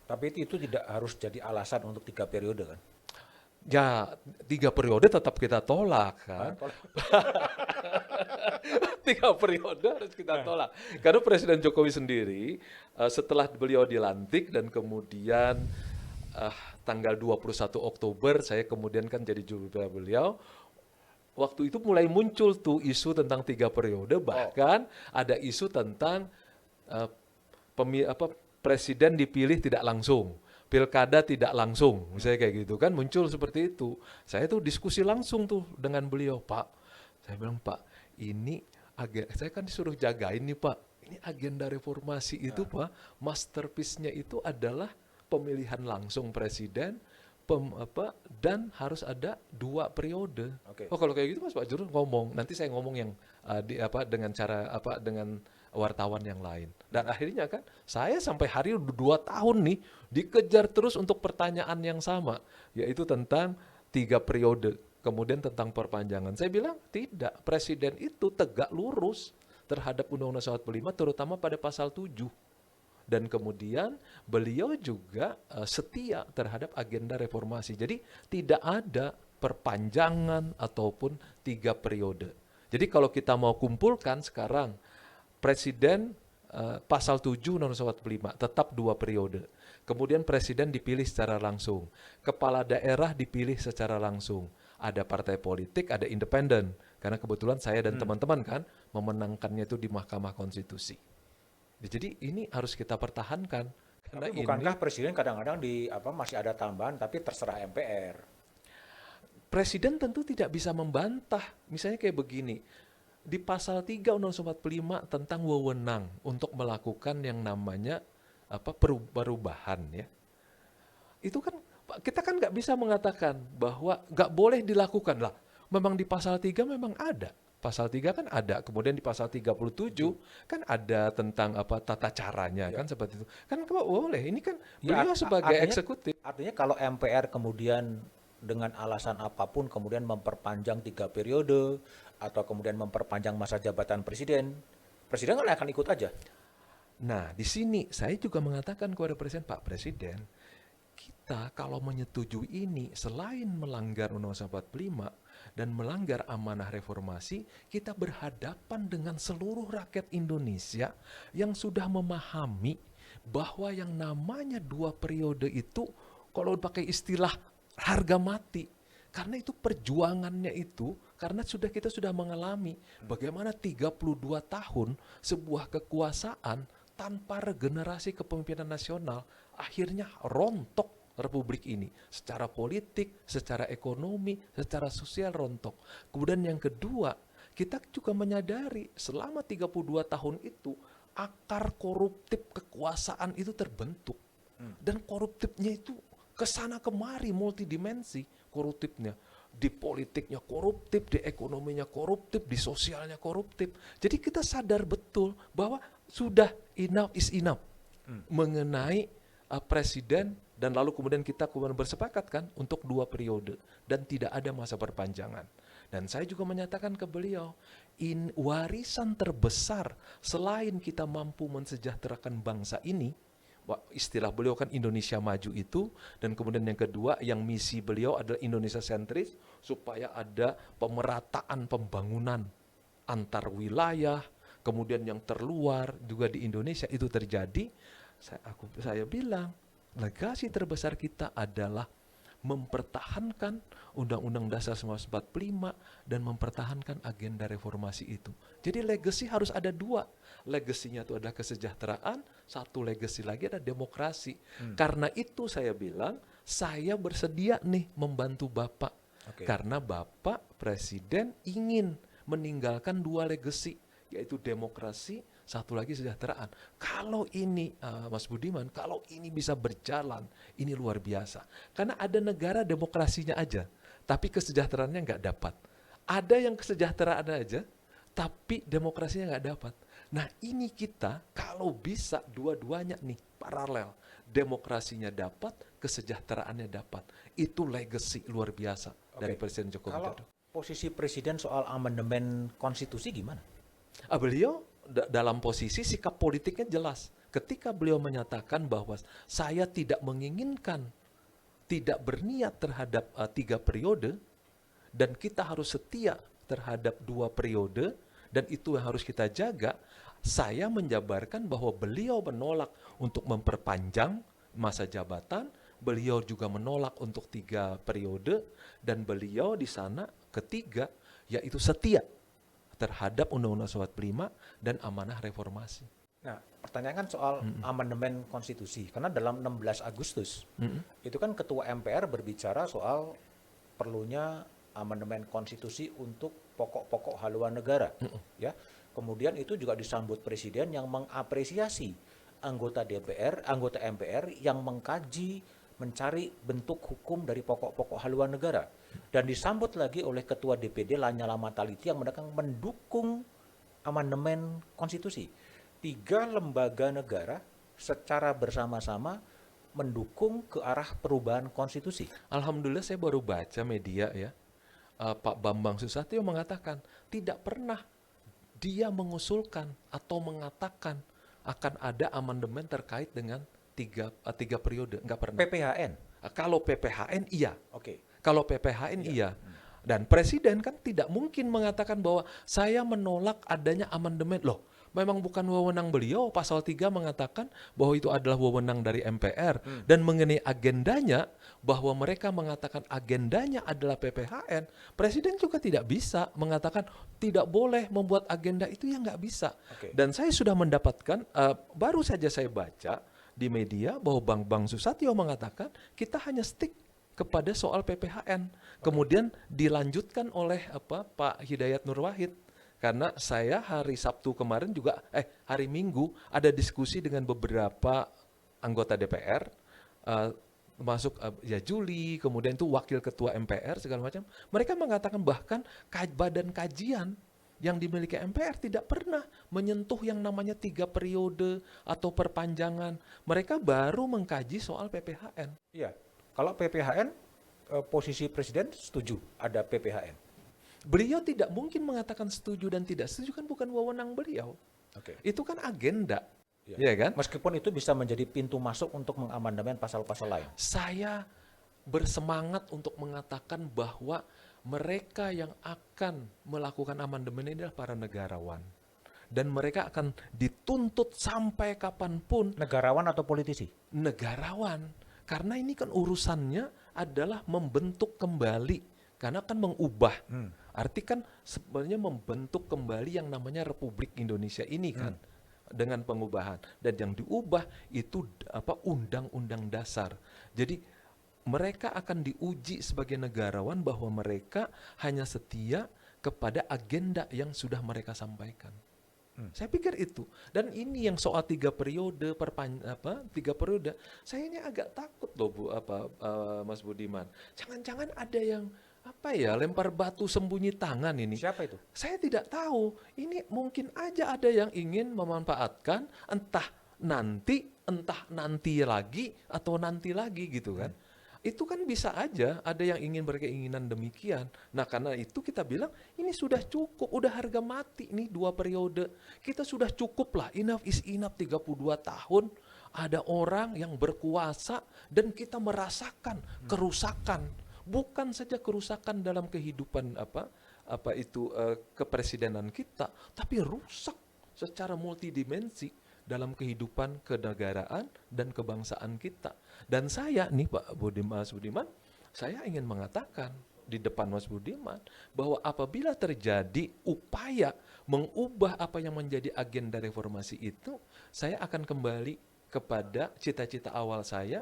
Tapi itu tidak harus jadi alasan untuk 3 periode kan? Ya, 3 periode tetap kita tolak Ah, kan. tolak. 3 periode harus kita tolak. Karena Presiden Jokowi sendiri setelah beliau dilantik dan kemudian eh, tanggal 21 Oktober saya kemudian kan jadi juru bicara beliau. Waktu itu mulai muncul tuh isu tentang 3 periode, bahkan ada isu tentang eh, presiden dipilih tidak langsung, pilkada tidak langsung, misalnya kayak gitu kan muncul seperti itu. Saya tuh diskusi langsung tuh dengan beliau, Pak. Saya bilang, Pak, ini saya kan disuruh jagain nih, Pak. Ini agenda reformasi itu, Pak, masterpiece-nya itu adalah pemilihan langsung presiden, dan harus ada 2 periode. Oke. Oh, kalau kayak gitu Mas Pak Juru ngomong, nanti saya ngomong yang dengan cara dengan wartawan yang lain. Dan akhirnya kan saya sampai hari udah 2 tahun nih dikejar terus untuk pertanyaan yang sama, yaitu tentang 3 periode, kemudian tentang perpanjangan. Saya bilang tidak, presiden itu tegak lurus terhadap Undang-Undang 45 terutama pada pasal 7. Dan kemudian beliau juga setia terhadap agenda reformasi. Jadi tidak ada perpanjangan ataupun 3 periode. Jadi kalau kita mau kumpulkan sekarang, presiden pasal 7 Undang-Undang 45 tetap 2 periode. Kemudian presiden dipilih secara langsung. Kepala daerah dipilih secara langsung. Ada partai politik, ada independen. Karena kebetulan saya dan teman-teman kan memenangkannya itu di Mahkamah Konstitusi. Jadi ini harus kita pertahankan karena Tapi ini bukankah presiden kadang-kadang masih ada tambahan tapi terserah MPR. presiden tentu tidak bisa membantah. Misalnya kayak begini, di pasal 3 Undang-Undang 45 tentang wewenang untuk melakukan yang namanya perubahan ya. Itu kan kita kan nggak bisa mengatakan bahwa nggak boleh dilakukan lah. Memang di pasal 3 memang ada. Pasal 3 kan ada, kemudian di pasal 37 kan ada tentang tata caranya Ya. kan seperti itu. Kan kok boleh, ini kan Ya, beliau sebagai artinya eksekutif. artinya kalau MPR kemudian dengan alasan apapun kemudian memperpanjang 3 periode atau kemudian memperpanjang masa jabatan presiden, presiden kan akan ikut aja. Nah, di sini saya juga mengatakan kepada Presiden, Pak Presiden, kita kalau menyetujui ini selain melanggar Undang-Undang 45 dan melanggar amanah reformasi, kita berhadapan dengan seluruh rakyat Indonesia yang sudah memahami bahwa yang namanya 2 periode itu kalau pakai istilah harga mati. Karena itu perjuangannya itu, karena kita sudah mengalami bagaimana 32 tahun sebuah kekuasaan tanpa regenerasi kepemimpinan nasional akhirnya rontok Republik ini secara politik, secara ekonomi, secara sosial rontok. Kemudian yang kedua, kita juga menyadari selama 32 tahun itu akar koruptif kekuasaan itu terbentuk. Dan koruptifnya itu kesana kemari multidimensi koruptifnya. Di politiknya koruptif, di ekonominya koruptif, di sosialnya koruptif. Jadi kita sadar betul bahwa sudah enough is enough mengenai presiden, dan lalu kemudian kita kemudian bersepakat kan untuk 2 periode dan tidak ada masa perpanjangan. Dan saya juga menyatakan ke beliau, warisan terbesar selain kita mampu mensejahterakan bangsa ini, istilah beliau kan Indonesia Maju itu, dan kemudian yang kedua yang misi beliau adalah Indonesia sentris, supaya ada pemerataan pembangunan antar wilayah, kemudian yang terluar juga di Indonesia itu terjadi. Saya bilang legasi terbesar kita adalah mempertahankan Undang-Undang Dasar 1945 dan mempertahankan agenda reformasi itu. Jadi legacy harus ada 2. Legasinya itu adalah kesejahteraan, satu legasi lagi adalah demokrasi. Karena itu saya bilang, saya bersedia nih membantu Bapak. Oke. Karena Bapak Presiden ingin meninggalkan 2 legasi, yaitu demokrasi, satu lagi kesejahteraan. Kalau ini Mas Budiman, kalau ini bisa berjalan, ini luar biasa. Karena ada negara demokrasinya aja, tapi kesejahteraannya nggak dapat. Ada yang kesejahteraan aja, tapi demokrasinya nggak dapat. Nah ini kita kalau bisa dua-duanya nih paralel, demokrasinya dapat, kesejahteraannya dapat. Itu legacy luar biasa dari Oke. Presiden Joko Kalau Widodo. posisi presiden soal amandemen konstitusi gimana? Beliau dalam posisi sikap politiknya jelas ketika beliau menyatakan bahwa saya tidak menginginkan, tidak berniat terhadap 3 periode, dan kita harus setia terhadap 2 periode, dan itu yang harus kita jaga, saya menjabarkan bahwa beliau menolak untuk memperpanjang masa jabatan, beliau juga menolak untuk 3 periode, dan beliau di sana ketiga, yaitu setia terhadap Undang-Undang 45 dan amanah reformasi. Nah, pertanyaan kan soal amandemen konstitusi. Karena dalam 16 Agustus, itu kan Ketua MPR berbicara soal perlunya amandemen konstitusi untuk pokok-pokok haluan negara. Ya, kemudian itu juga disambut Presiden yang mengapresiasi anggota DPR, anggota MPR yang mengkaji, mencari bentuk hukum dari pokok-pokok haluan negara. Dan disambut lagi oleh Ketua DPD Lanyala Mataliti yang mendukung amandemen konstitusi. 3 lembaga negara secara bersama-sama mendukung ke arah perubahan konstitusi. Alhamdulillah saya baru baca media ya, Pak Bambang Susatyo mengatakan tidak pernah dia mengusulkan atau mengatakan akan ada amandemen terkait dengan 3 periode, nggak pernah. PPHN. Kalau PPHN iya. Oke. Kalau PPHN iya. Dan Presiden kan tidak mungkin mengatakan bahwa saya menolak adanya amandemen. Loh, memang bukan wewenang beliau. Pasal 3 mengatakan bahwa itu adalah wewenang dari MPR. Dan mengenai agendanya, bahwa mereka mengatakan agendanya adalah PPHN, Presiden juga tidak bisa mengatakan tidak boleh membuat agenda itu, ya nggak bisa. Oke. Dan saya sudah mendapatkan, baru saja saya baca di media bahwa Bang Susatyo mengatakan kita hanya stick kepada soal PPHN. Kemudian dilanjutkan oleh Pak Hidayat Nur Wahid. Karena saya hari Sabtu kemarin juga, hari Minggu ada diskusi dengan beberapa anggota DPR, termasuk ya Juli, kemudian itu wakil ketua MPR segala macam. Mereka mengatakan bahkan badan kajian yang dimiliki MPR tidak pernah menyentuh yang namanya 3 periode atau perpanjangan. Mereka baru mengkaji soal PPHN. Iya. Kalau PPHN, posisi Presiden setuju ada PPHN. Beliau tidak mungkin mengatakan setuju dan tidak setuju, kan bukan wewenang beliau. Oke. Itu kan agenda. Iya. Ya kan? Meskipun itu bisa menjadi pintu masuk untuk mengamandemen pasal-pasal lain. Saya bersemangat untuk mengatakan bahwa mereka yang akan melakukan amandemen ini adalah para negarawan. Dan mereka akan dituntut sampai kapanpun. Negarawan atau politisi? Negarawan. Karena ini kan urusannya adalah membentuk kembali. Karena kan mengubah. Arti kan sebenarnya membentuk kembali yang namanya Republik Indonesia ini kan. Dengan pengubahan. Dan yang diubah itu Undang-Undang Dasar. Jadi mereka akan diuji sebagai negarawan bahwa mereka hanya setia kepada agenda yang sudah mereka sampaikan. Saya pikir itu. Dan ini yang soal 3 periode, 3 periode, saya ini agak takut loh Mas Budiman. Jangan-jangan ada yang lempar batu sembunyi tangan ini. Siapa itu? Saya tidak tahu. Ini mungkin aja ada yang ingin memanfaatkan entah nanti lagi atau nanti lagi gitu kan. Itu kan bisa aja ada yang ingin berkeinginan demikian. Nah, karena itu kita bilang ini sudah cukup, udah harga mati nih 2 periode. Kita sudah cukup lah, enough is enough 32 tahun. Ada orang yang berkuasa dan kita merasakan kerusakan. Bukan saja kerusakan dalam kehidupan kepresidenan kita, tapi rusak secara multidimensi dalam kehidupan kenegaraan dan kebangsaan kita. Dan saya nih Mas Budiman, saya ingin mengatakan di depan Mas Budiman bahwa apabila terjadi upaya mengubah apa yang menjadi agenda reformasi itu, saya akan kembali kepada cita-cita awal saya.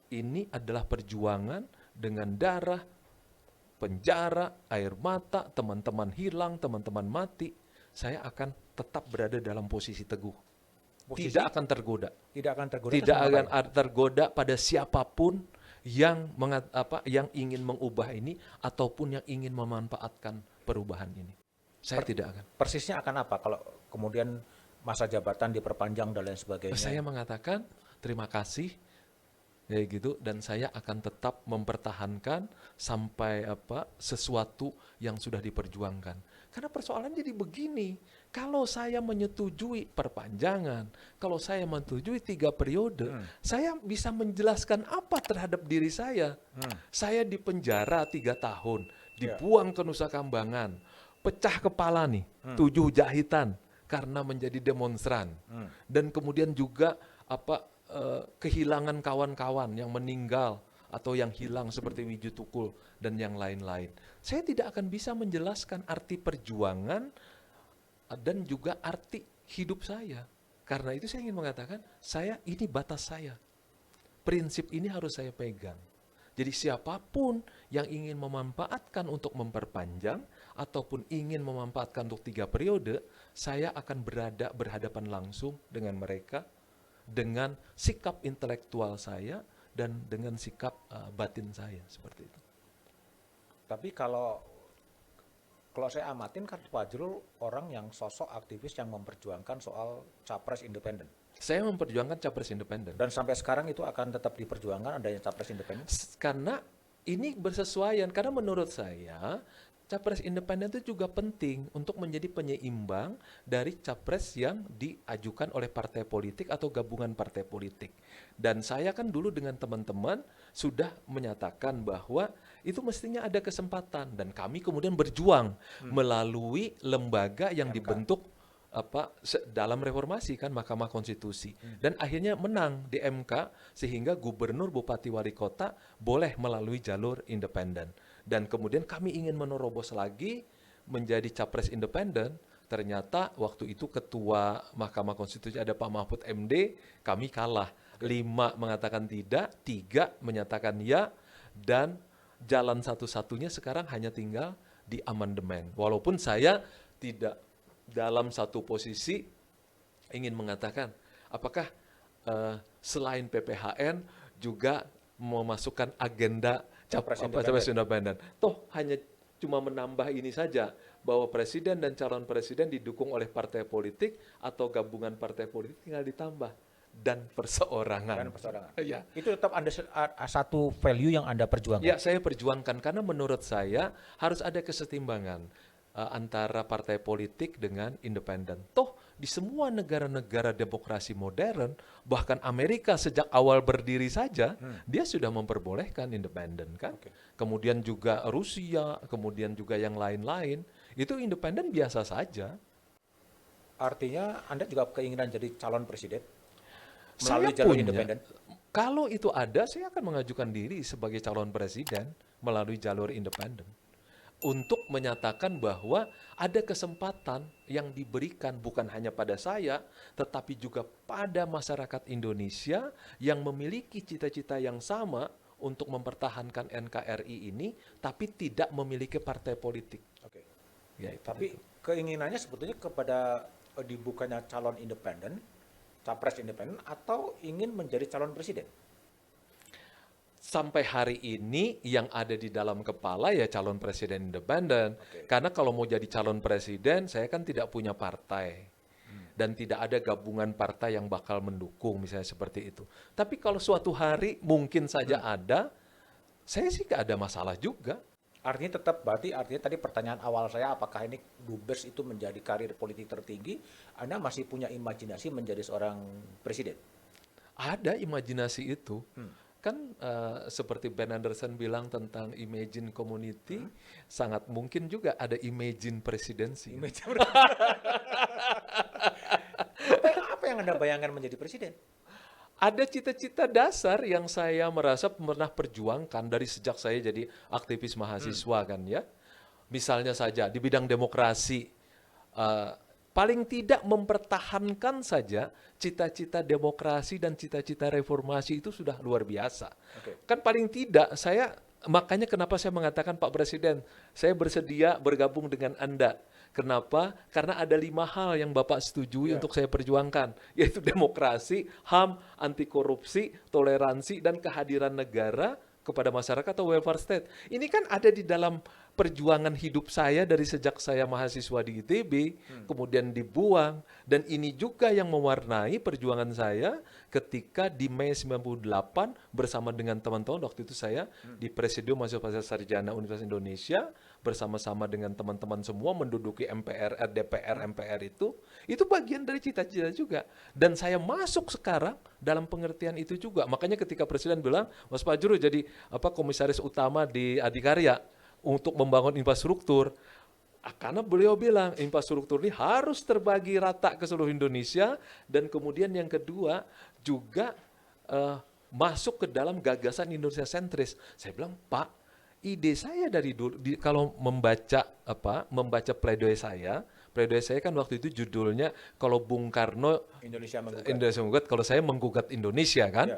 Ini adalah perjuangan dengan darah, penjara, air mata, teman-teman hilang, teman-teman mati. Saya akan tetap berada dalam posisi teguh. Tidak akan tergoda. Tidak akan tergoda. Tidak akan tergoda pada siapapun yang ingin mengubah ini ataupun yang ingin memanfaatkan perubahan ini. Saya tidak akan. Persisnya akan apa kalau kemudian masa jabatan diperpanjang dan lain sebagainya? Saya mengatakan terima kasih kayak gitu, dan saya akan tetap mempertahankan sampai sesuatu yang sudah diperjuangkan. Karena persoalan jadi begini, kalau saya menyetujui perpanjangan, kalau saya menyetujui 3 periode, saya bisa menjelaskan apa terhadap diri saya. Saya dipenjara 3 tahun, dibuang ke Nusa Kambangan, pecah kepala nih, 7 jahitan karena menjadi demonstran, dan kemudian juga kehilangan kawan-kawan yang meninggal atau yang hilang seperti Wiju Tukul dan yang lain-lain. Saya tidak akan bisa menjelaskan arti perjuangan dan juga arti hidup saya. Karena itu saya ingin mengatakan, ini batas saya. Prinsip ini harus saya pegang. Jadi siapapun yang ingin memanfaatkan untuk memperpanjang ataupun ingin memanfaatkan untuk 3 periode, saya akan berhadapan langsung dengan mereka dengan sikap intelektual saya dan dengan sikap batin saya, seperti itu. Tapi kalau saya amatin kan Pak Fajrul orang yang sosok aktivis yang memperjuangkan soal capres independen. Saya memperjuangkan capres independen. Dan sampai sekarang itu akan tetap diperjuangkan adanya capres independen? Karena ini bersesuaian, karena menurut saya capres independen itu juga penting untuk menjadi penyeimbang dari capres yang diajukan oleh partai politik atau gabungan partai politik. Dan saya kan dulu dengan teman-teman sudah menyatakan bahwa itu mestinya ada kesempatan, dan kami kemudian berjuang melalui lembaga yang dibentuk dalam reformasi kan, Mahkamah Konstitusi, dan akhirnya menang di MK sehingga gubernur, bupati, wali kota boleh melalui jalur independen. Dan kemudian kami ingin menerobos lagi menjadi capres independen. Ternyata waktu itu ketua Mahkamah Konstitusi ada Pak Mahfud MD, kami kalah. 5 mengatakan tidak, 3 menyatakan ya, dan jalan satu-satunya sekarang hanya tinggal di amandemen. Walaupun saya tidak dalam satu posisi ingin mengatakan, apakah selain PPHN juga memasukkan agenda capres independen. Toh hanya cuma menambah ini saja, bahwa presiden dan calon presiden didukung oleh partai politik atau gabungan partai politik, tinggal ditambah dan perseorangan. Ya. Itu tetap Anda satu value yang Anda perjuangkan. Ya, saya perjuangkan karena menurut saya harus ada kesetimbangan antara partai politik dengan independen. Toh di semua negara-negara demokrasi modern, bahkan Amerika sejak awal berdiri saja, dia sudah memperbolehkan independen kan. Kemudian juga Rusia, kemudian juga yang lain-lain, itu independen biasa saja. Artinya Anda juga keinginan jadi calon presiden Saya melalui jalur punya. independen? Kalau itu ada, saya akan mengajukan diri sebagai calon presiden melalui jalur independen, untuk menyatakan bahwa ada kesempatan yang diberikan bukan hanya pada saya, tetapi juga pada masyarakat Indonesia yang memiliki cita-cita yang sama untuk mempertahankan NKRI ini, tapi tidak memiliki partai politik. Ya, tapi keinginannya sebetulnya kepada dibukanya calon independen, capres independen, atau ingin menjadi calon presiden? Sampai hari ini yang ada di dalam kepala ya calon presiden independen. Karena kalau mau jadi calon presiden, saya kan tidak punya partai. Dan tidak ada gabungan partai yang bakal mendukung, misalnya seperti itu. Tapi kalau suatu hari mungkin saja ada, saya sih gak ada masalah juga. Artinya tetap, berarti artinya tadi pertanyaan awal saya, apakah ini Dubes itu menjadi karir politik tertinggi, Anda masih punya imajinasi menjadi seorang presiden? Ada imajinasi itu. Kan seperti Ben Anderson bilang tentang imagine community, sangat mungkin juga ada imagine presidensi. Apa yang Anda bayangkan menjadi presiden? Ada cita-cita dasar yang saya merasa pernah perjuangkan dari sejak saya jadi aktivis mahasiswa kan ya. Misalnya saja di bidang demokrasi, paling tidak mempertahankan saja cita-cita demokrasi dan cita-cita reformasi itu sudah luar biasa. Kan paling tidak makanya kenapa saya mengatakan Pak Presiden, saya bersedia bergabung dengan Anda. Kenapa? Karena ada 5 hal yang Bapak setujui untuk saya perjuangkan, yaitu demokrasi, HAM, anti korupsi, toleransi, dan kehadiran negara kepada masyarakat atau welfare state. Ini kan ada di dalam perjuangan hidup saya dari sejak saya mahasiswa di ITB, kemudian dibuang, dan ini juga yang mewarnai perjuangan saya ketika di Mei 98 bersama dengan teman-teman, waktu itu saya di Presidium Mahasiswa Sarjana Universitas Indonesia, bersama-sama dengan teman-teman semua menduduki MPR, DPR, MPR itu bagian dari cita-cita juga. Dan saya masuk sekarang dalam pengertian itu juga. Makanya ketika Presiden bilang, Mas Fajrul jadi komisaris utama di Adikarya untuk membangun infrastruktur, karena beliau bilang infrastruktur ini harus terbagi rata ke seluruh Indonesia, dan kemudian yang kedua juga masuk ke dalam gagasan Indonesia sentris. Saya bilang, Pak, ide saya dari dulu kalau membaca pledoi saya kan waktu itu judulnya, kalau Bung Karno Indonesia menggugat, kalau saya menggugat Indonesia kan.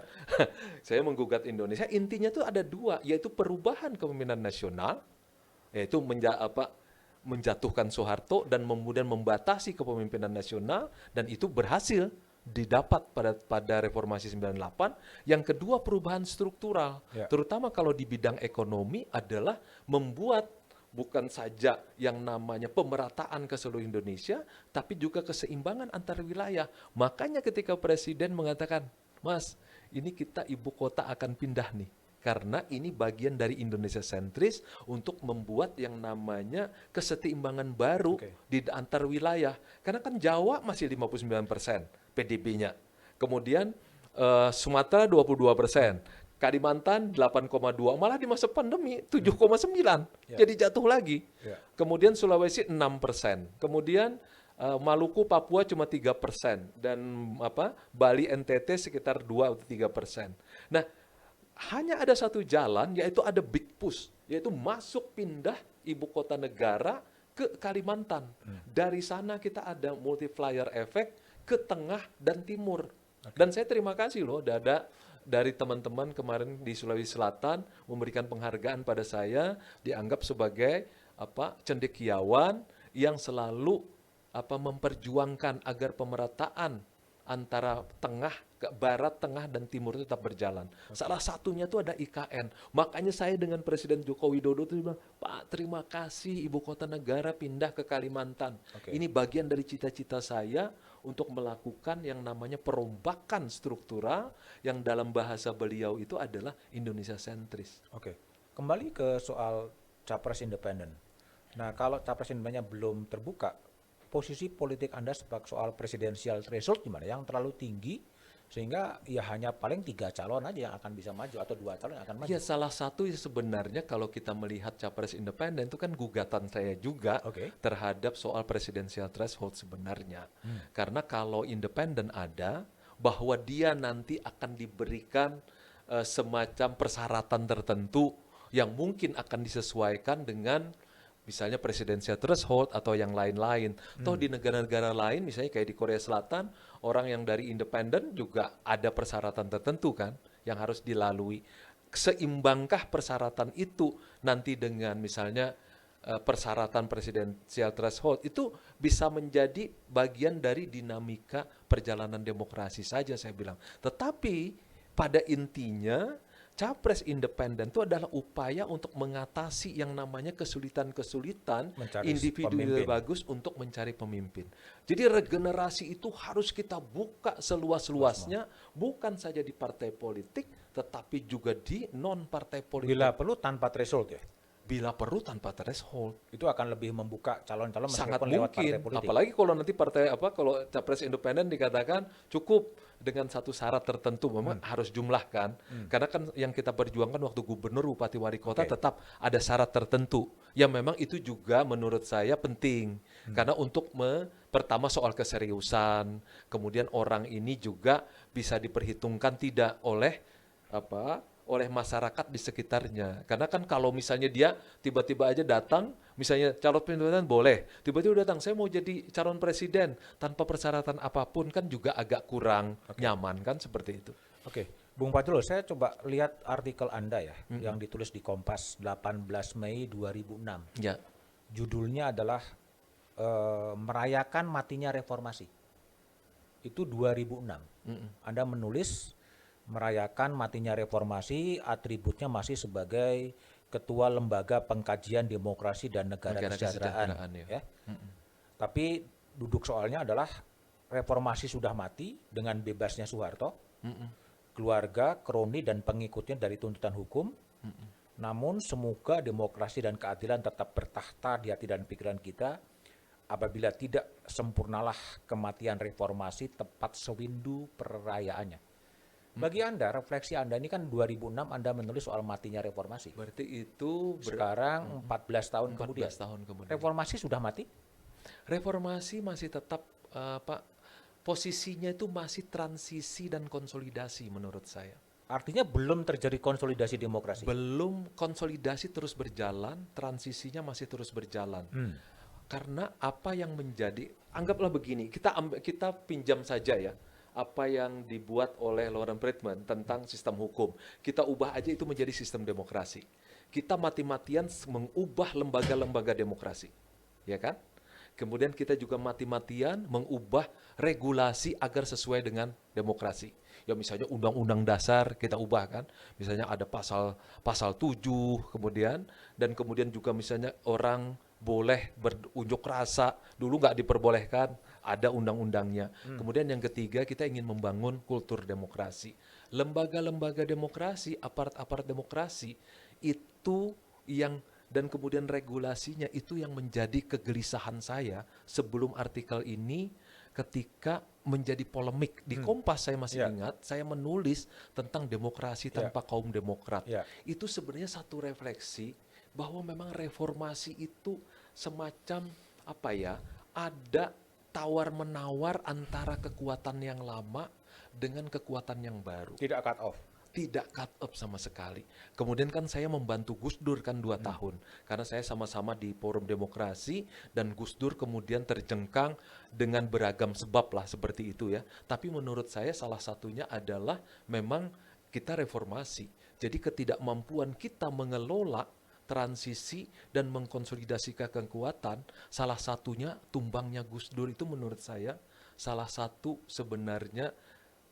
Saya menggugat Indonesia, intinya tuh ada dua, yaitu perubahan kepemimpinan nasional, yaitu menjatuhkan Soeharto dan kemudian membatasi kepemimpinan nasional, dan itu berhasil didapat pada reformasi 98. Yang kedua, perubahan struktural, terutama kalau di bidang ekonomi, adalah membuat bukan saja yang namanya pemerataan ke seluruh Indonesia, tapi juga keseimbangan antar wilayah. Makanya ketika Presiden mengatakan, Mas, ini kita ibu kota akan pindah nih, karena ini bagian dari Indonesia sentris untuk membuat yang namanya keseimbangan baru di antar wilayah. Karena kan Jawa masih 59% PDB-nya. Kemudian Sumatera 22%, Kalimantan 8,2, malah di masa pandemi 7,9, jadi jatuh lagi. Kemudian Sulawesi 6%, kemudian Maluku, Papua cuma 3%, dan Bali, NTT sekitar 2 atau 3%. Nah, hanya ada satu jalan, yaitu ada big push, yaitu masuk pindah ibu kota negara ke Kalimantan. Dari sana kita ada multiplier effect ke tengah dan timur. Dan saya terima kasih loh, dari teman-teman kemarin di Sulawesi Selatan memberikan penghargaan pada saya, dianggap sebagai cendekiawan yang selalu memperjuangkan agar pemerataan antara barat, tengah, dan timur itu tetap berjalan. Salah satunya itu ada IKN. Makanya saya dengan Presiden Joko Widodo itu bilang, Pak, terima kasih ibu kota negara pindah ke Kalimantan. Ini bagian dari cita-cita saya untuk melakukan yang namanya perombakan struktural, yang dalam bahasa beliau itu adalah Indonesia sentris. Kembali ke soal capres independen. Nah, kalau capres independennya belum terbuka, posisi politik Anda sebagai soal presidensial threshold gimana? Yang terlalu tinggi sehingga ya hanya paling 3 calon aja yang akan bisa maju, atau 2 calon yang akan maju. Ya, salah satu sebenarnya kalau kita melihat capres independen itu kan gugatan saya juga terhadap soal presidensial threshold sebenarnya. Karena kalau independen ada, bahwa dia nanti akan diberikan semacam persyaratan tertentu yang mungkin akan disesuaikan dengan misalnya presidensial threshold atau yang lain-lain. Toh di negara-negara lain, misalnya kayak di Korea Selatan, orang yang dari independen juga ada persyaratan tertentu kan yang harus dilalui. Seimbangkah persyaratan itu nanti dengan misalnya persyaratan presidensial threshold, itu bisa menjadi bagian dari dinamika perjalanan demokrasi saja, saya bilang. Tetapi pada intinya capres independen itu adalah upaya untuk mengatasi yang namanya kesulitan-kesulitan individu bagus untuk mencari pemimpin. Jadi regenerasi itu harus kita buka seluas-luasnya, bukan saja di partai politik, tetapi juga di non-partai politik. Bila perlu tanpa threshold ya? Bila perlu tanpa threshold. Itu akan lebih membuka calon-calon sangat meskipun lewat mungkin, partai politik. Apalagi kalau nanti kalau capres independen dikatakan cukup dengan satu syarat tertentu, memang harus jumlahkan. Karena kan yang kita perjuangkan waktu gubernur, bupati, wali kota tetap ada syarat tertentu. Yang memang itu juga menurut saya penting. Karena untuk pertama soal keseriusan, kemudian orang ini juga bisa diperhitungkan tidak oleh masyarakat di sekitarnya. Karena kan kalau misalnya dia tiba-tiba aja datang, misalnya calon presiden boleh, tiba-tiba datang, saya mau jadi calon presiden tanpa persyaratan apapun, kan juga agak kurang nyaman kan, seperti itu. Bung Fajrul, saya coba lihat artikel Anda ya, yang ditulis di Kompas 18 Mei 2006. Ya. Judulnya adalah merayakan matinya reformasi. Itu 2006. Anda menulis merayakan matinya reformasi, atributnya masih sebagai Ketua Lembaga Pengkajian Demokrasi dan Negara Kesejahteraan. ya. Ya. Tapi duduk soalnya adalah reformasi sudah mati dengan bebasnya Soeharto, keluarga, kroni, dan pengikutnya dari tuntutan hukum. Namun semoga demokrasi dan keadilan tetap bertahta di hati dan pikiran kita. Apabila tidak, sempurnalah kematian reformasi tepat sewindu perayaannya. Bagi Anda, refleksi Anda ini kan 2006 Anda menulis soal matinya reformasi. Berarti itu Sekarang 14 tahun 14 kemudian. tahun kemudian. Reformasi sudah mati? Reformasi masih tetap Pak, posisinya itu masih transisi dan konsolidasi menurut saya. Artinya belum terjadi konsolidasi demokrasi. Belum, konsolidasi terus berjalan, transisinya masih terus berjalan. Karena apa yang menjadi, anggaplah begini, kita pinjam saja ya apa yang dibuat oleh Lawrence Friedman tentang sistem hukum. Kita ubah aja itu menjadi sistem demokrasi. Kita mati-matian mengubah lembaga-lembaga demokrasi. Ya kan? Kemudian kita juga mati-matian mengubah regulasi agar sesuai dengan demokrasi. Ya misalnya undang-undang dasar kita ubah kan. Misalnya ada pasal 7 kemudian, dan kemudian juga misalnya orang boleh berunjuk rasa, dulu nggak diperbolehkan, ada undang-undangnya. Kemudian yang ketiga, kita ingin membangun kultur demokrasi. Lembaga-lembaga demokrasi, aparat-aparat demokrasi, itu yang, dan kemudian regulasinya itu yang menjadi kegelisahan saya sebelum artikel ini ketika menjadi polemik. Di Kompas saya masih ingat, saya menulis tentang demokrasi tanpa kaum demokrat. Itu sebenarnya satu refleksi bahwa memang reformasi itu semacam apa ya, ada tawar-menawar antara kekuatan yang lama dengan kekuatan yang baru. Tidak cut off. Tidak cut off sama sekali. Kemudian kan saya membantu Gus Dur kan 2 tahun. Karena saya sama-sama di Forum Demokrasi dan Gus Dur kemudian terjengkang dengan beragam sebab lah seperti itu ya. Tapi menurut saya salah satunya adalah memang kita reformasi. Jadi ketidakmampuan kita mengelola transisi dan mengkonsolidasikan kekuatan, salah satunya tumbangnya Gus Dur itu menurut saya salah satu sebenarnya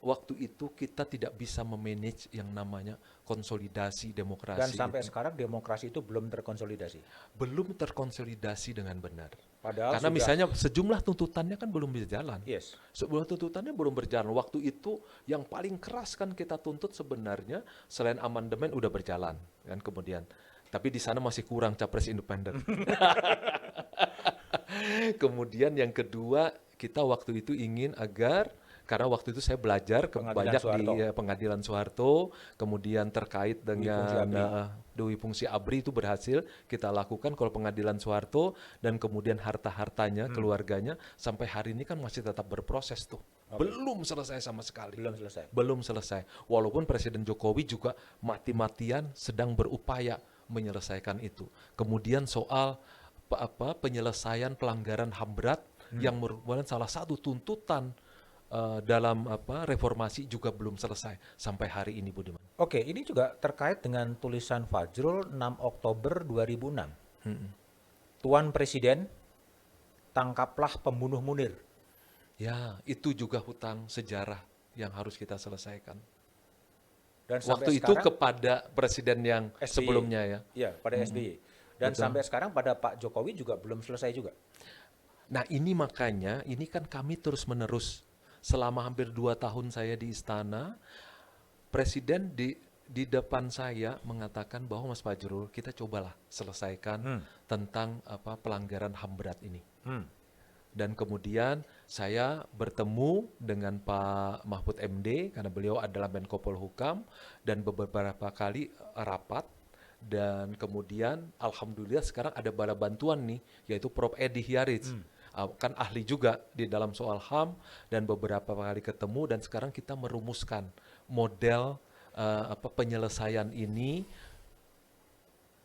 waktu itu kita tidak bisa memanage yang namanya konsolidasi demokrasi. Dan sampai sekarang demokrasi itu belum terkonsolidasi. Belum terkonsolidasi dengan benar. Padahal karena misalnya sejumlah tuntutannya kan belum berjalan. Yes. Sebuah tuntutannya belum berjalan. Waktu itu yang paling keras kan kita tuntut sebenarnya selain amandemen udah berjalan kan kemudian. Tapi di sana masih kurang capres independen. Kemudian yang kedua, kita waktu itu ingin agar, karena waktu itu saya belajar banyak di Pengadilan Soeharto, kemudian terkait dengan Dwi Fungsi ABRI itu berhasil kita lakukan kalau Pengadilan Soeharto, dan kemudian harta-hartanya, keluarganya, sampai hari ini kan masih tetap berproses tuh. Belum selesai sama sekali. Belum selesai. Walaupun Presiden Jokowi juga mati-matian sedang berupaya menyelesaikan itu. Kemudian soal penyelesaian pelanggaran HAM berat yang merupakan salah satu tuntutan dalam reformasi juga belum selesai sampai hari ini, Budiman. Oke, ini juga terkait dengan tulisan Fajrul 6 Oktober 2006. Tuan Presiden, tangkaplah pembunuh Munir. Ya, itu juga hutang sejarah yang harus kita selesaikan. Dan waktu itu kepada presiden yang SBY, sebelumnya ya. Iya, pada SBY. Dan sampai sekarang pada Pak Jokowi juga belum selesai juga. Nah ini makanya, ini kan kami terus-menerus selama hampir 2 tahun saya di istana, presiden di depan saya mengatakan bahwa Mas Fajrul, kita cobalah selesaikan tentang pelanggaran HAM berat ini. Dan kemudian saya bertemu dengan Pak Mahfud MD karena beliau adalah Menko Polhukam, dan beberapa kali rapat, dan kemudian alhamdulillah sekarang ada bala bantuan nih, yaitu Prof. Edi Hiarij. Kan ahli juga di dalam soal HAM, dan beberapa kali ketemu, dan sekarang kita merumuskan model penyelesaian ini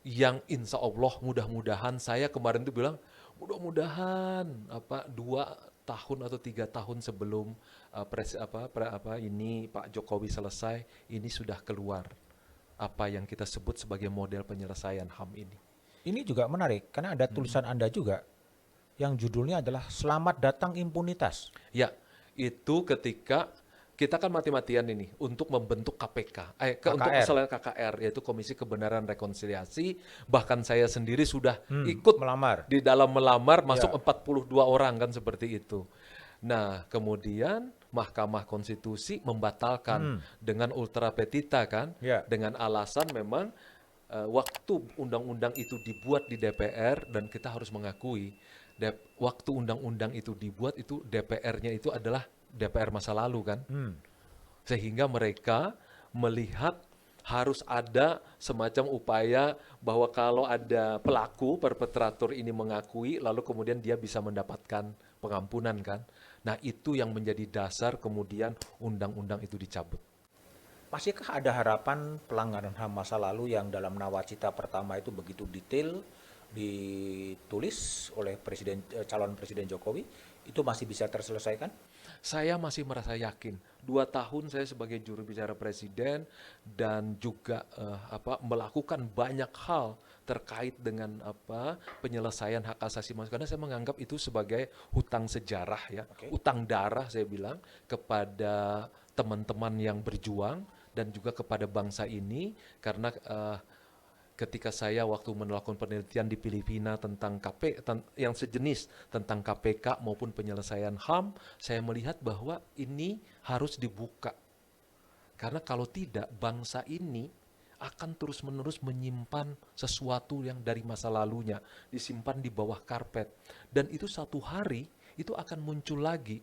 yang insya Allah mudah-mudahan, saya kemarin tuh bilang mudah-mudahan 2 tahun atau 3 tahun sebelum ini Pak Jokowi selesai, ini sudah keluar apa yang kita sebut sebagai model penyelesaian HAM ini. Ini juga menarik karena ada tulisan Anda juga yang judulnya adalah Selamat Datang Impunitas. Ya, itu ketika kita kan mati-matian ini untuk membentuk KPK, untuk KKR. masalah KKR, yaitu Komisi Kebenaran Rekonsiliasi. Bahkan saya sendiri sudah ikut Melamar. di dalam melamar, masuk Ya. 42 orang kan seperti itu. Nah, kemudian Mahkamah Konstitusi membatalkan dengan ultra petita kan, Ya. dengan alasan memang waktu undang-undang itu dibuat di DPR, dan kita harus mengakui waktu undang-undang itu dibuat itu DPR-nya itu adalah DPR masa lalu kan, sehingga mereka melihat harus ada semacam upaya bahwa kalau ada pelaku perpetrator ini mengakui, lalu kemudian dia bisa mendapatkan pengampunan kan. Nah, itu yang menjadi dasar kemudian undang-undang itu dicabut. Masihkah ada harapan pelanggaran HAM masa lalu yang dalam nawacita pertama itu begitu detail ditulis oleh calon Presiden Jokowi itu masih bisa terselesaikan? Saya masih merasa yakin. 2 tahun saya sebagai juru bicara presiden dan juga melakukan banyak hal terkait dengan penyelesaian hak asasi manusia. Karena saya menganggap itu sebagai hutang sejarah ya, hutang darah saya bilang kepada teman-teman yang berjuang dan juga kepada bangsa ini, karena ketika saya waktu melakukan penelitian di Filipina tentang yang sejenis tentang KPK maupun penyelesaian HAM, saya melihat bahwa ini harus dibuka. Karena kalau tidak, bangsa ini akan terus-menerus menyimpan sesuatu yang dari masa lalunya, disimpan di bawah karpet. Dan itu satu hari, itu akan muncul lagi.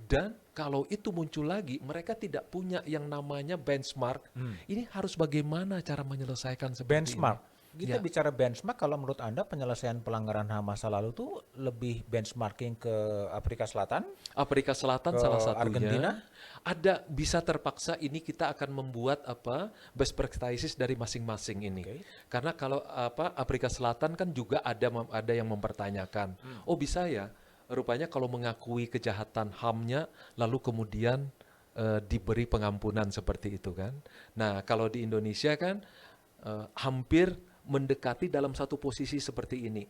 Dan kalau itu muncul lagi, mereka tidak punya yang namanya benchmark. Ini harus bagaimana cara menyelesaikan seperti Benchmark. ini. Kita bicara benchmark, kalau menurut Anda penyelesaian pelanggaran HAM masa lalu itu lebih benchmarking ke Afrika Selatan? Afrika Selatan Ke salah satunya. Argentina? Ada bisa terpaksa ini kita akan membuat best practices dari masing-masing ini. Karena kalau Afrika Selatan kan juga ada yang mempertanyakan. Oh, bisa ya? Rupanya kalau mengakui kejahatan HAM-nya lalu kemudian diberi pengampunan seperti itu kan. Nah, kalau di Indonesia kan hampir mendekati dalam satu posisi seperti ini.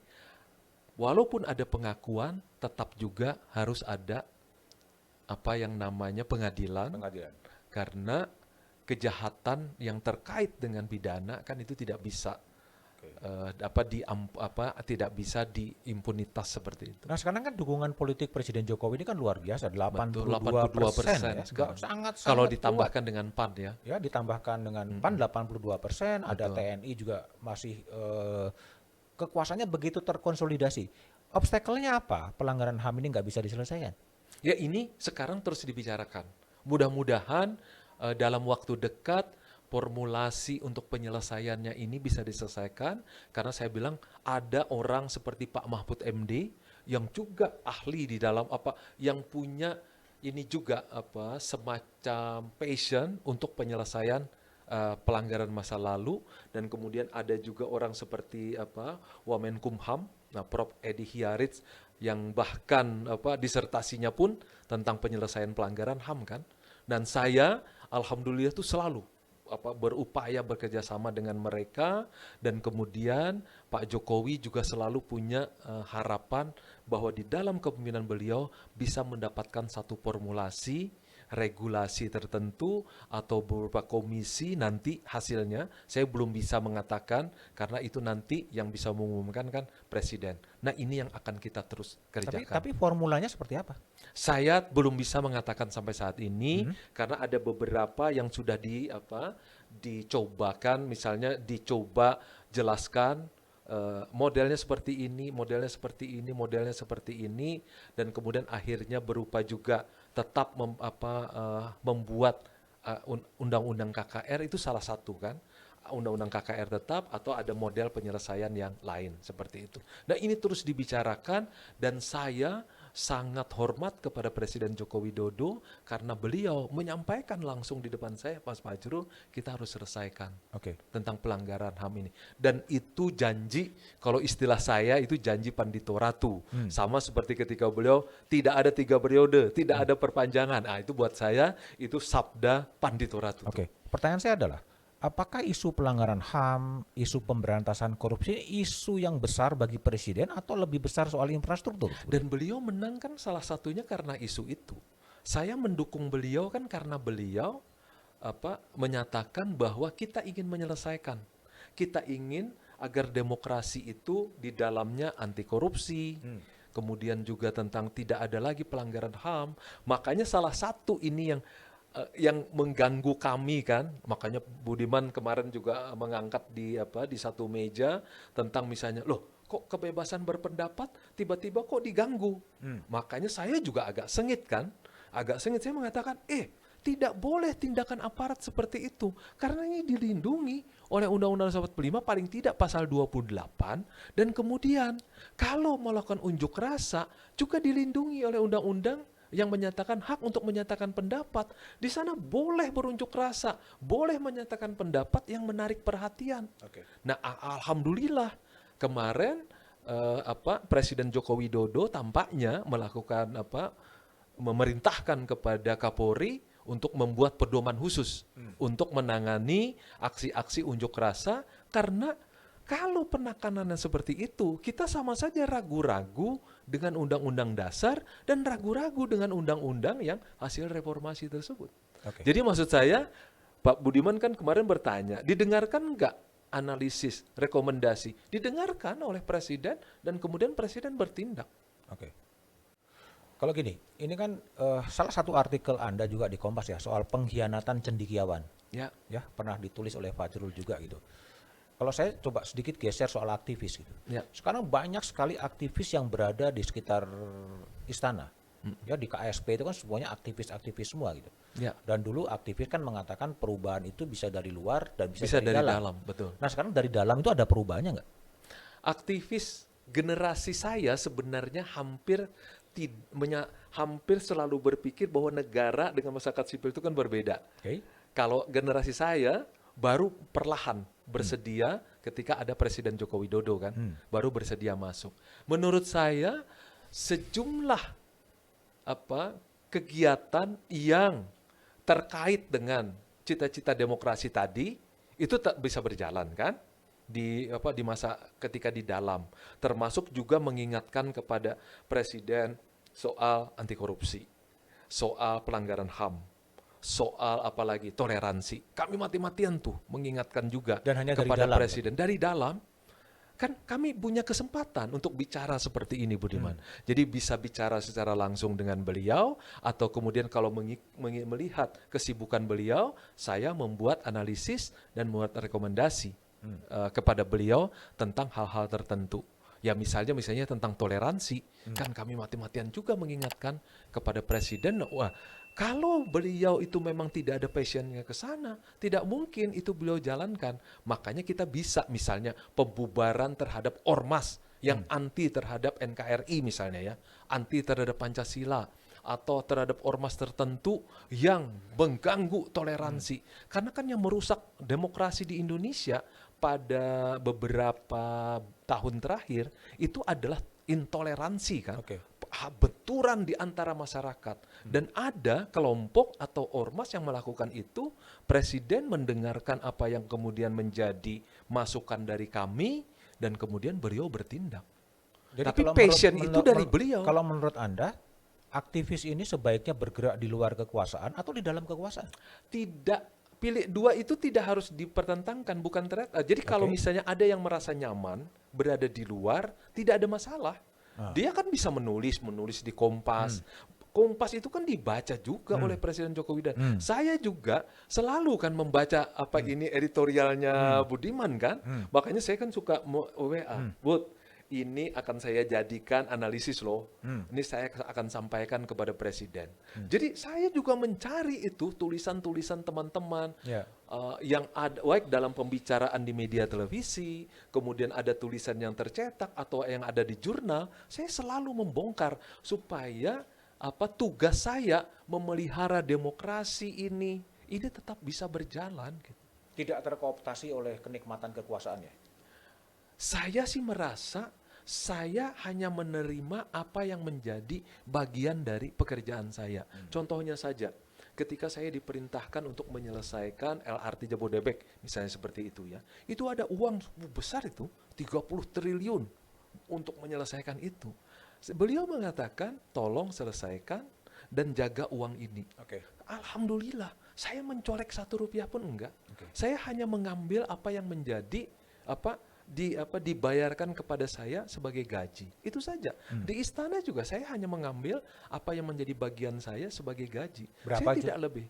Walaupun ada pengakuan, tetap juga harus ada apa yang namanya pengadilan. Karena kejahatan yang terkait dengan pidana kan itu tidak bisa tidak bisa diimpunitas seperti itu. Nah, sekarang kan dukungan politik Presiden Jokowi ini kan luar biasa, 82%. 82% Ya. Sangat kalau kuat. ditambahkan dengan PAN ya. Ya, ditambahkan dengan PAN 82%, ada TNI juga masih kekuasaannya begitu terkonsolidasi. Obstacle-nya apa? Pelanggaran HAM ini nggak bisa diselesaikan. Ya, ini sekarang terus dibicarakan. Mudah-mudahan dalam waktu dekat formulasi untuk penyelesaiannya ini bisa diselesaikan, karena saya bilang ada orang seperti Pak Mahfud MD yang juga ahli di dalam yang punya ini juga semacam passion untuk penyelesaian pelanggaran masa lalu, dan kemudian ada juga orang seperti Wamenkumham, Prof. Edi Hiaritz, yang bahkan disertasinya pun tentang penyelesaian pelanggaran HAM kan. Dan saya alhamdulillah tuh selalu berupaya bekerja sama dengan mereka, dan kemudian Pak Jokowi juga selalu punya harapan bahwa di dalam kepemimpinan beliau bisa mendapatkan satu formulasi regulasi tertentu atau beberapa komisi. Nanti hasilnya saya belum bisa mengatakan karena itu nanti yang bisa mengumumkan kan Presiden. Nah, ini yang akan kita terus kerjakan. Tapi formulanya seperti apa? Saya belum bisa mengatakan sampai saat ini karena ada beberapa yang sudah dicobakan, misalnya dicoba jelaskan modelnya seperti ini, modelnya seperti ini, modelnya seperti ini, dan kemudian akhirnya berupa juga tetap membuat undang-undang KKR itu salah satu kan. Undang-undang KKR tetap atau ada model penyelesaian yang lain seperti itu. Nah, ini terus dibicarakan, dan saya sangat hormat kepada Presiden Joko Widodo karena beliau menyampaikan langsung di depan saya, Mas Fajrul, kita harus selesaikan tentang pelanggaran HAM ini. Dan itu janji, kalau istilah saya itu janji Pandito Ratu. Sama seperti ketika beliau tidak ada 3 periode, tidak ada perpanjangan. Nah, itu buat saya itu sabda Pandito Ratu. Pertanyaan saya adalah, apakah isu pelanggaran HAM, isu pemberantasan korupsi, isu yang besar bagi Presiden atau lebih besar soal infrastruktur? Dan beliau menang kan salah satunya karena isu itu. Saya mendukung beliau kan karena beliau menyatakan bahwa kita ingin menyelesaikan. Kita ingin agar demokrasi itu di dalamnya anti korupsi, kemudian juga tentang tidak ada lagi pelanggaran HAM. Makanya salah satu ini yang mengganggu kami kan, makanya Budiman kemarin juga mengangkat di satu meja tentang misalnya, loh kok kebebasan berpendapat tiba-tiba kok diganggu. Makanya saya juga agak sengit saya mengatakan, tidak boleh tindakan aparat seperti itu karena ini dilindungi oleh Undang-Undang 45 paling tidak pasal 28, dan kemudian kalau melakukan unjuk rasa juga dilindungi oleh undang-undang yang menyatakan hak untuk menyatakan pendapat. Di sana boleh berunjuk rasa, boleh menyatakan pendapat yang menarik perhatian. Nah, alhamdulillah kemarin Presiden Joko Widodo tampaknya melakukan memerintahkan kepada Kapolri untuk membuat pedoman khusus untuk menangani aksi-aksi unjuk rasa, karena kalau penekanannya seperti itu, kita sama saja ragu-ragu dengan Undang-Undang Dasar dan ragu-ragu dengan undang-undang yang hasil reformasi tersebut. Jadi maksud saya, Pak Budiman kan kemarin bertanya, didengarkan nggak analisis, rekomendasi? Didengarkan oleh Presiden dan kemudian Presiden bertindak. Kalau gini, ini kan salah satu artikel Anda juga di Kompas ya, soal pengkhianatan cendekiawan. Ya, pernah ditulis oleh Fajrul juga gitu. Kalau saya coba sedikit geser soal aktivis gitu. Sekarang banyak sekali aktivis yang berada di sekitar istana. Ya, di KSP itu kan semuanya aktivis-aktivis semua gitu. Dan dulu aktivis kan mengatakan perubahan itu bisa dari luar dan bisa dari dalam. Betul. Nah, sekarang dari dalam itu ada perubahannya nggak? Aktivis generasi saya sebenarnya hampir selalu berpikir bahwa negara dengan masyarakat sipil itu kan berbeda. Kalau generasi saya baru perlahan bersedia ketika ada Presiden Joko Widodo kan, baru bersedia masuk. Menurut saya sejumlah kegiatan yang terkait dengan cita-cita demokrasi tadi itu tak bisa berjalan kan di masa ketika di dalam, termasuk juga mengingatkan kepada Presiden soal anti korupsi, soal pelanggaran HAM, soal apalagi toleransi. Kami mati-matian tuh mengingatkan juga dan hanya kepada dari Presiden dari dalam. Kan kami punya kesempatan untuk bicara seperti ini, Budiman. Jadi bisa bicara secara langsung dengan beliau, atau kemudian kalau melihat kesibukan beliau, saya membuat analisis dan membuat rekomendasi kepada beliau tentang hal-hal tertentu. Ya misalnya tentang toleransi, kan kami mati-matian juga mengingatkan kepada Presiden, wah kalau beliau itu memang tidak ada passionnya ke sana, tidak mungkin itu beliau jalankan. Makanya kita bisa misalnya pembubaran terhadap ormas yang anti terhadap NKRI misalnya ya, anti terhadap Pancasila, atau terhadap ormas tertentu yang mengganggu toleransi. Karena kan yang merusak demokrasi di Indonesia pada beberapa tahun terakhir itu adalah intoleransi kan. Benturan di antara masyarakat, dan ada kelompok atau ormas yang melakukan itu. Presiden mendengarkan apa yang kemudian menjadi masukan dari kami dan kemudian beliau bertindak. Jadi tapi passion itu dari beliau. Kalau menurut Anda, aktivis ini sebaiknya bergerak di luar kekuasaan atau di dalam kekuasaan? Tidak, pilih dua itu tidak harus dipertentangkan, bukan jadi kalau misalnya ada yang merasa nyaman berada di luar, tidak ada masalah. Dia kan bisa menulis di Kompas. Kompas itu kan dibaca juga oleh Presiden Joko Widodo. Saya juga selalu kan membaca ini editorialnya Budiman kan. Makanya saya kan suka WA, Bud, ini akan saya jadikan analisis loh. Ini saya akan sampaikan kepada Presiden. Jadi saya juga mencari itu tulisan-tulisan teman-teman yang ada baik dalam pembicaraan di media televisi, kemudian ada tulisan yang tercetak atau yang ada di jurnal. Saya selalu membongkar supaya tugas saya memelihara demokrasi ini tetap bisa berjalan. Tidak terkooptasi oleh kenikmatan kekuasaannya. Saya sih merasa saya hanya menerima apa yang menjadi bagian dari pekerjaan saya. Contohnya saja, ketika saya diperintahkan untuk menyelesaikan LRT Jabodebek, misalnya seperti itu ya, itu ada uang besar itu, 30 triliun untuk menyelesaikan itu. Beliau mengatakan, tolong selesaikan, dan jaga uang ini. Oke. Alhamdulillah, saya mencolek 1 rupiah pun enggak. Oke. Saya hanya mengambil apa yang menjadi dibayarkan kepada saya sebagai gaji. Itu saja. Di istana juga saya hanya mengambil apa yang menjadi bagian saya sebagai gaji. Berapa Saya itu? tidak lebih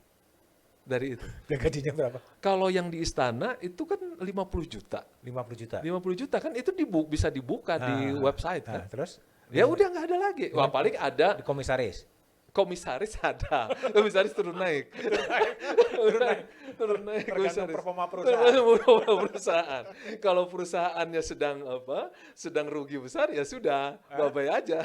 dari itu. Gajinya berapa? Kalau yang di istana itu kan 50 juta. 50 juta. 50 juta kan itu bisa dibuka di website kan. Terus? Ya udah nggak ada lagi. Wah, paling ada Di komisaris. komisaris ada. Komisaris turun naik. Turun naik Tergantung komisaris. performa perusahaan. Tergantung performa perusahaan. Kalau perusahaannya sedang rugi besar ya sudah, bye-bye aja.